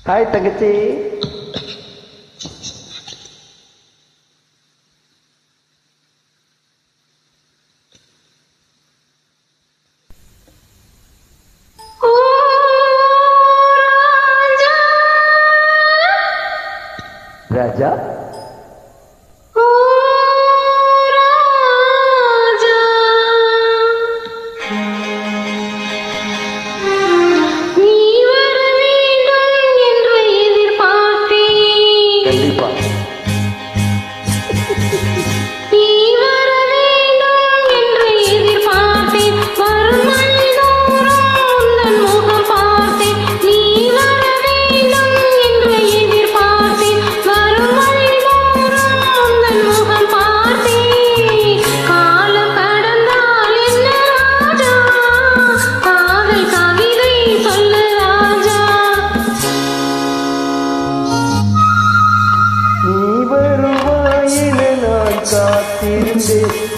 Hi தங்கச்சி. ராஜா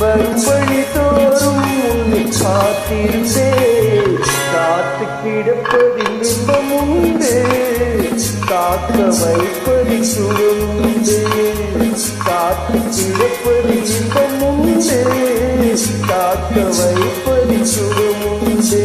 வறுபழி தோறும் உன்னை காத்திருந்தே காத்து கிடப்பதில் இன்பம் உண்டு காக்க வைப்பதில் சுகம் உண்டு காத்து கிடப்பதில் இன்பம் உண்டு காக்க வைப்பதில் சுகம் உண்டு.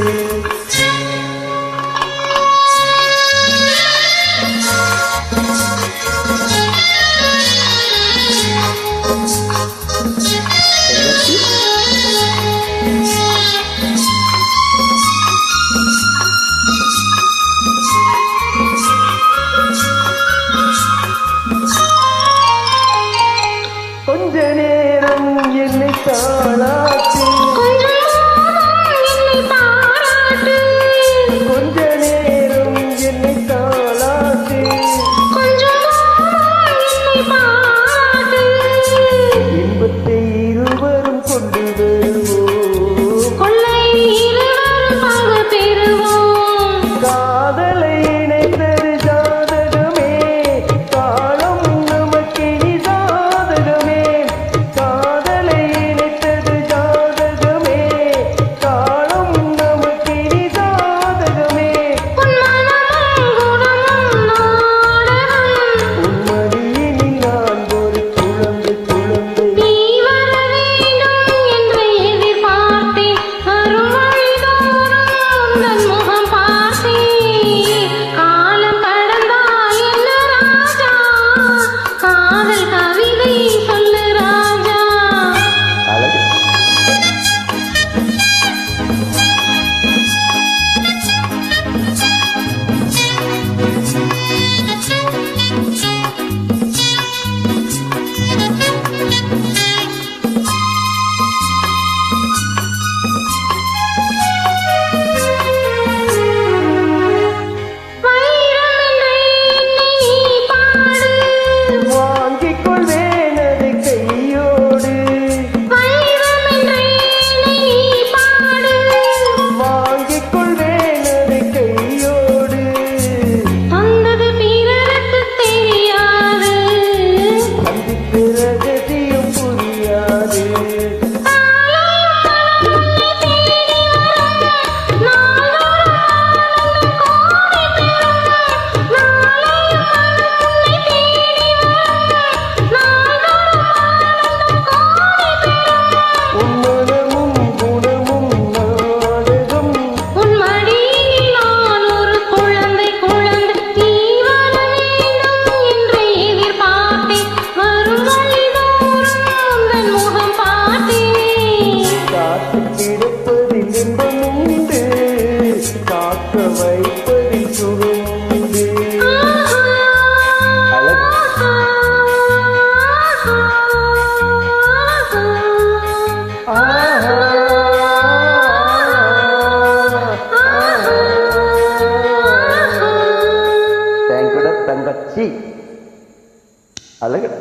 கொஞ்ச நேரம் என்னை தாளாட்டு கொஞ்ச நேரம் என்னை தாளாட்டு இன்பத்தை இருவரும் கொண்டு வருவோம் காதலை இணைத்தது ஜாதகமே காலம் நமக்கு ஜாதகமே காதலை இணைத்தது ஜாதகமே காலம் நமக்கு ஜாதகமே உன்மடியினில் நான் ஒரு குழந்தை குழந்தை வைப்பதில் சுகமுண்டு. தேங்க்யூடா தங்கச்சி. அழகுடா.